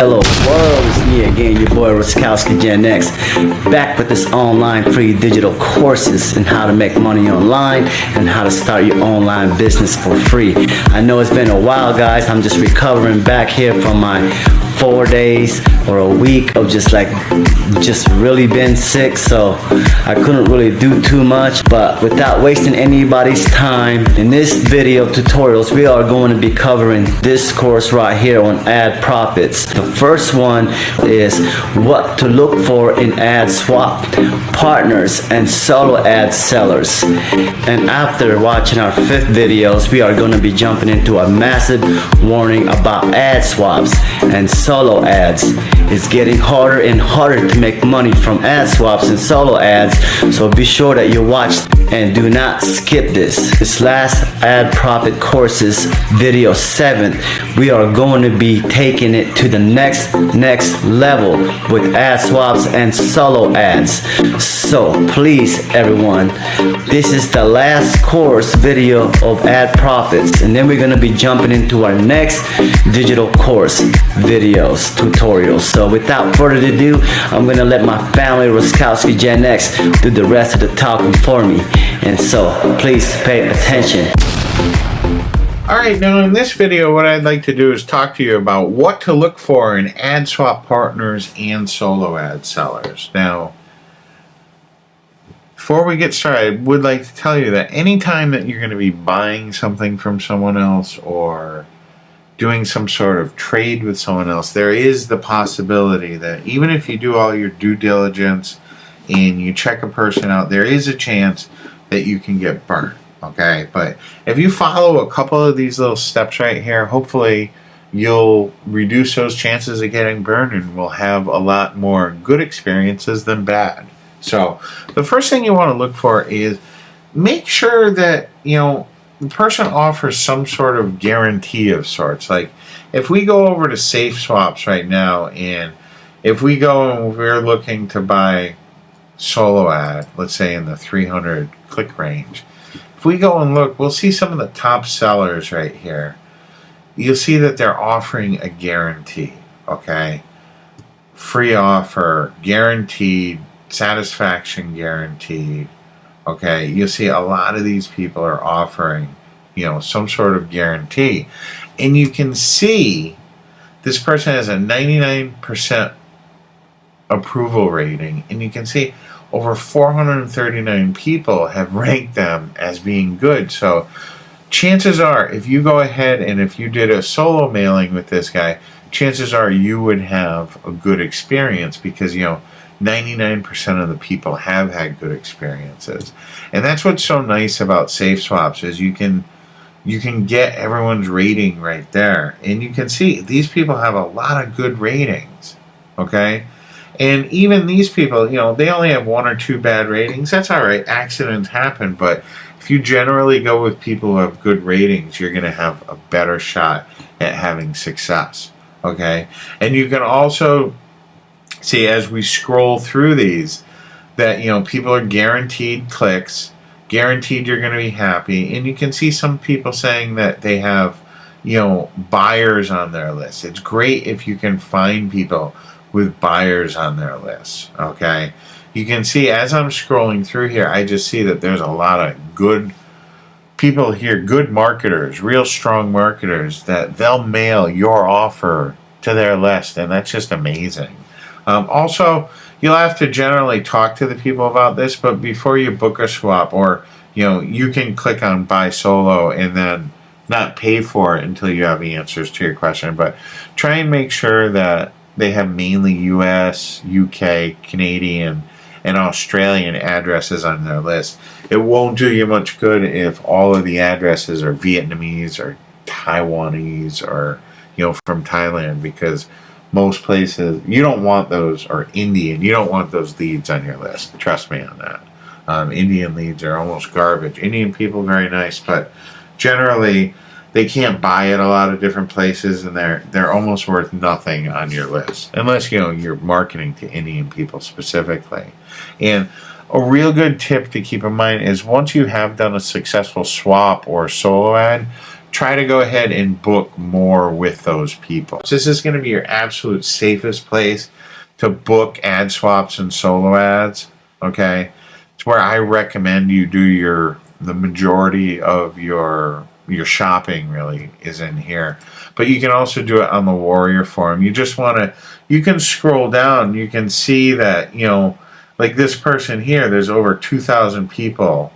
Hello world, it's me again, your boy Roskowski Gen X, back with this online free digital courses and how to make money online and how to start your online business for free. I know it's been a while, guys. I'm just recovering back here from my 4 days or a week of just really been sick, so I couldn't really do too much. But without wasting anybody's time, in this video tutorials we are going to be covering this course right here on ad profits. The first one is what to look for in ad swap partners and solo ad sellers. And after watching our 5th videos, we are going to be jumping into a massive warning about ad swaps and solo ads. It's getting harder and harder to make money from ad swaps and solo ads, so be sure that you watch and do not skip this. This last ad profit courses, video 7, we are going to be taking it to the next level with ad swaps and solo ads. So please everyone, this is the last course video of ad profits, and then we're going to be jumping into our next digital course videos, tutorials. So without further ado, I'm going to let my family Roskowski Gen X do the rest of the talking for me. And so please pay attention. Alright, now in this video what I'd like to do is talk to you about what to look for in ad swap partners and solo ad sellers. Now, before we get started, I would like to tell you that anytime that you're going to be buying something from someone else or doing some sort of trade with someone else, there is the possibility that even if you do all your due diligence and you check a person out, there is a chance that you can get burnt. Okay, but if you follow a couple of these little steps right here, hopefully you'll reduce those chances of getting burned and will have a lot more good experiences than bad. So the first thing you want to look for is make sure that, you know, the person offers some sort of guarantee of sorts. Like if we go over to Safe Swaps right now, and if we go and we're looking to buy solo ad, let's say in the 300 click range, if we go and look, we'll see some of the top sellers right here. You'll see that they're offering a guarantee, okay? Free offer, guaranteed, satisfaction guaranteed, okay? You'll see a lot of these people are offering, you know, some sort of guarantee. And you can see this person has a 99% approval rating, and you can see over 439 people have ranked them as being good. So chances are, if you go ahead and if you did a solo mailing with this guy, chances are you would have a good experience because, you know, 99% of the people have had good experiences. And that's what's so nice about Safe Swaps is you can get everyone's rating right there. And you can see these people have a lot of good ratings, okay? And even these people, you know, they only have 1 or 2 bad ratings. That's all right. Accidents happen. But if you generally go with people who have good ratings, you're going to have a better shot at having success. Okay? And you can also see as we scroll through these that, you know, people are guaranteed clicks, guaranteed you're going to be happy. And you can see some people saying that they have, you know, buyers on their list. It's great if you can find people with buyers on their list, okay? You can see as I'm scrolling through here, I just see that there's a lot of good people here, good marketers, real strong marketers, that they'll mail your offer to their list, and that's just amazing. Also, you'll have to generally talk to the people about this, but before you book a swap, or, you know, you can click on buy solo and then not pay for it until you have the answers to your question, but try and make sure that they have mainly US, UK, Canadian, and Australian addresses on their list. It won't do you much good if all of the addresses are Vietnamese or Taiwanese or, you know, from Thailand, because most places, you don't want those, or Indian, you don't want those leads on your list. Trust me on that. Indian leads are almost garbage. Indian people, very nice, but generally they can't buy at a lot of different places, and they're almost worth nothing on your list, unless, you know, you're marketing to Indian people specifically. And a real good tip to keep in mind is once you have done a successful swap or solo ad, try to go ahead and book more with those people. This is going to be your absolute safest place to book ad swaps and solo ads. Okay, it's where I recommend you do the majority of your shopping really is in here. But you can also do it on the Warrior Forum. You can scroll down, you can see that, like this person here, there's over 2,000 people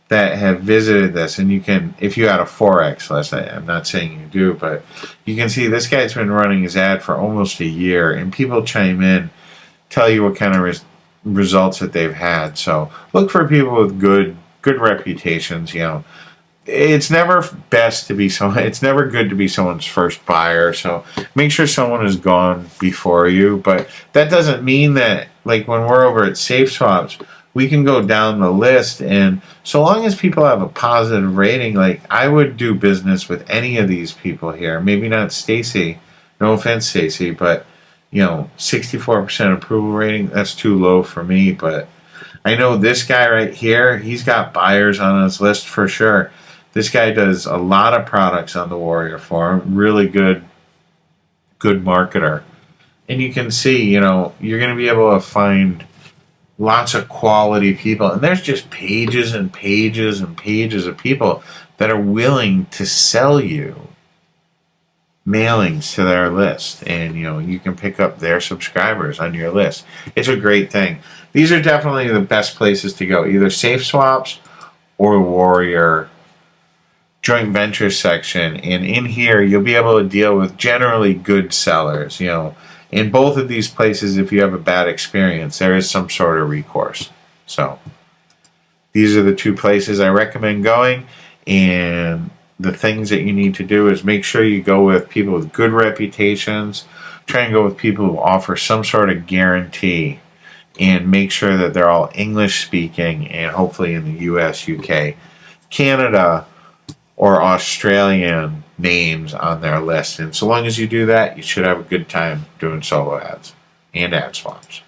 that have visited this, and you can, if you had a Forex list, I'm not saying you do, but you can see this guy's been running his ad for almost a year, and people chime in, tell you what kind of results that they've had. So look for people with good reputations. It's never it's never good to be someone's first buyer, so make sure someone has gone before you. But that doesn't mean that, like when we're over at Safe Swaps, we can go down the list, and so long as people have a positive rating, like I would do business with any of these people here. Maybe not Stacy, no offense Stacy, but 64% approval rating, that's too low for me. But I know this guy right here, he's got buyers on his list for sure. This guy does a lot of products on the Warrior Forum, really good marketer. And you can see, you're going to be able to find lots of quality people, and there's just pages and pages and pages of people that are willing to sell you mailings to their list, and you can pick up their subscribers on your list. It's a great thing. These are definitely the best places to go, either Safe Swaps or Warrior joint venture section. And in here you'll be able to deal with generally good sellers. In both of these places, if you have a bad experience, there is some sort of recourse. So these are the two places I recommend going, and the things that you need to do is make sure you go with people with good reputations. Try and go with people who offer some sort of guarantee, and make sure that they're all English speaking, and hopefully in the US, UK, Canada, or Australian names on their list. And so long as you do that, you should have a good time doing solo ads and ad swaps.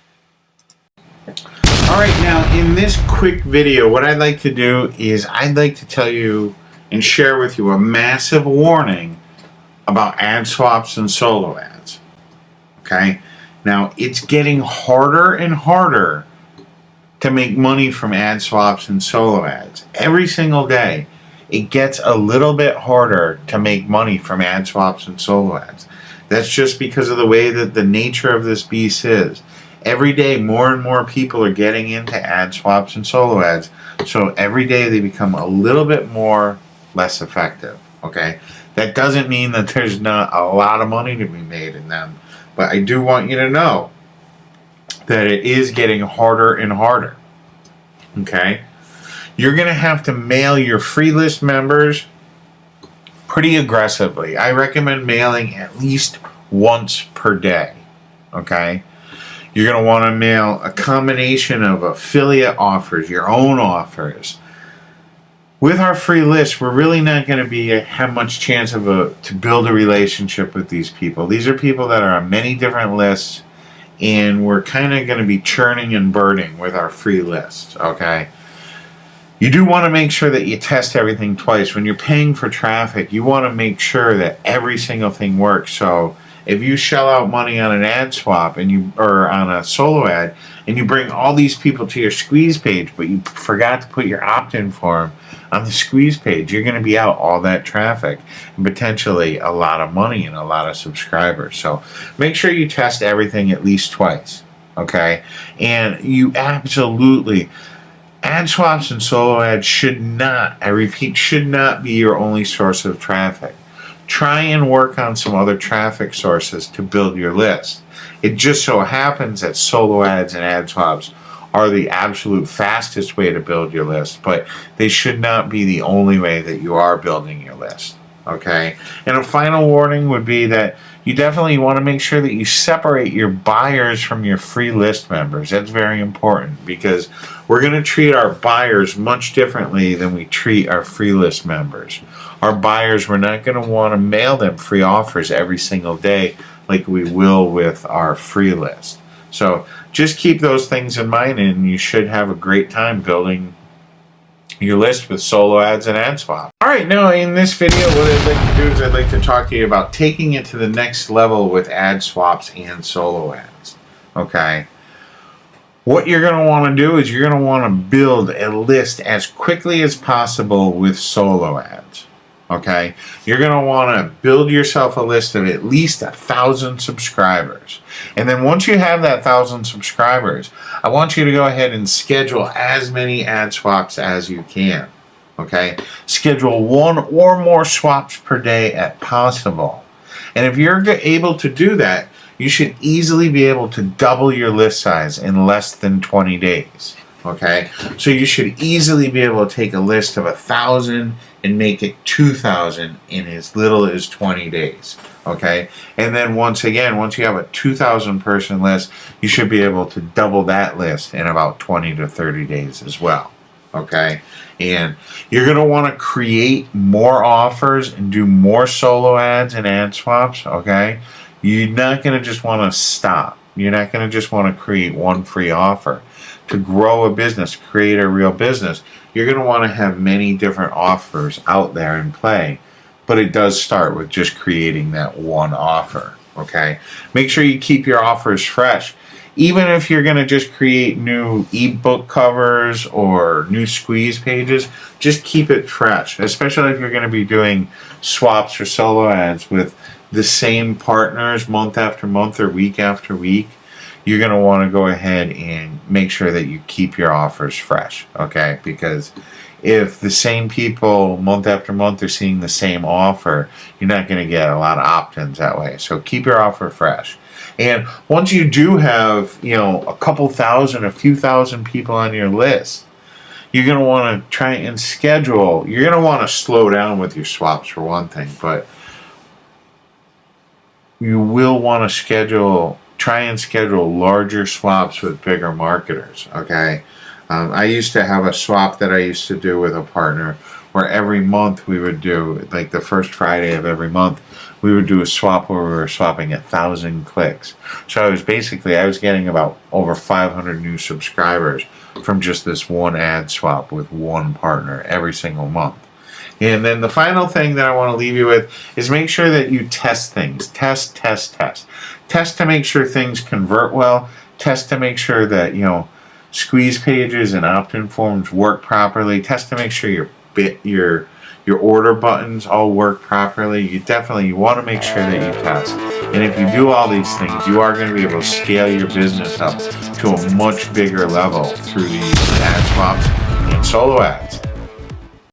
Alright, now in this quick video, what I'd like to do is I'd like to tell you and share with you a massive warning about ad swaps and solo ads. Okay? Now, it's getting harder and harder to make money from ad swaps and solo ads. Every single day, it gets a little bit harder to make money from ad swaps and solo ads. That's just because of the way that the nature of this beast is. Every day, more and more people are getting into ad swaps and solo ads. So every day they become a little bit less effective. Okay? That doesn't mean that there's not a lot of money to be made in them. But I do want you to know that it is getting harder and harder. Okay? You're going to have to mail your free list members pretty aggressively. I recommend mailing at least once per day. Okay? You're going to want to mail a combination of affiliate offers, your own offers. With our free list, we're really not going to have much chance to build a relationship with these people. These are people that are on many different lists, and we're kind of going to be churning and burning with our free list. Okay? You do want to make sure that you test everything twice. When you're paying for traffic, you want to make sure that every single thing works. So if you shell out money on an ad swap or on a solo ad, and you bring all these people to your squeeze page, but you forgot to put your opt-in form on the squeeze page, you're going to be out all that traffic and potentially a lot of money and a lot of subscribers. So make sure you test everything at least twice. Okay? And you absolutely... ad swaps and solo ads should not, I repeat, should not be your only source of traffic. Try and work on some other traffic sources to build your list. It just so happens that solo ads and ad swaps are the absolute fastest way to build your list, but they should not be the only way that you are building your list. Okay? And a final warning would be that you definitely want to make sure that you separate your buyers from your free list members. That's very important, because we're going to treat our buyers much differently than we treat our free list members. Our buyers, we're not going to want to mail them free offers every single day like we will with our free list. So just keep those things in mind, and you should have a great time building your list with solo ads and ad swap. All right, now in this video, what I'd like to do is I'd like to talk to you about taking it to the next level with ad swaps and solo ads. Okay. What you're going to want to do is you're going to want to build a list as quickly as possible with solo ads. Okay, you're going to want to build yourself a list of at least 1,000 subscribers. And then once you have that 1,000 subscribers, I want you to go ahead and schedule as many ad swaps as you can. Okay, schedule 1 or more swaps per day at possible. And if you're able to do that, you should easily be able to double your list size in less than 20 days. Okay, so you should easily be able to take a list of 1,000 and make it 2,000 in as little as 20 days. Okay, and then once you have a 2,000 person list, you should be able to double that list in about 20 to 30 days as well. Okay, and you're going to want to create more offers and do more solo ads and ad swaps. Okay, you're not going to just want to stop. You're not going to just want to create one free offer. To grow a business, create a real business, you're going to want to have many different offers out there in play. But it does start with just creating that one offer. Okay, make sure you keep your offers fresh. Even if you're going to just create new ebook covers or new squeeze pages, just keep it fresh, especially if you're going to be doing swaps or solo ads with the same partners month after month or week after week. You're going to want to go ahead and make sure that you keep your offers fresh, okay? Because if the same people month after month are seeing the same offer, you're not going to get a lot of opt-ins that way. So keep your offer fresh. And once you do have, a couple thousand, a few thousand people on your list, you're going to want to try and schedule. You're going to want to slow down with your swaps for one thing, but you will want to try and schedule larger swaps with bigger marketers. Okay, I used to have a swap that I used to do with a partner where every month we would do, like the first Friday of every month, we would do a swap where we were swapping 1,000 clicks. So I was getting about over 500 new subscribers from just this one ad swap with one partner every single month. And then the final thing that I want to leave you with is make sure that you test things. Test. Test to make sure things convert well. Test to make sure that, squeeze pages and opt-in forms work properly. Test to make sure your order buttons all work properly. You want to make sure that you test. And if you do all these things, you are going to be able to scale your business up to a much bigger level through these ad swaps and solo ads.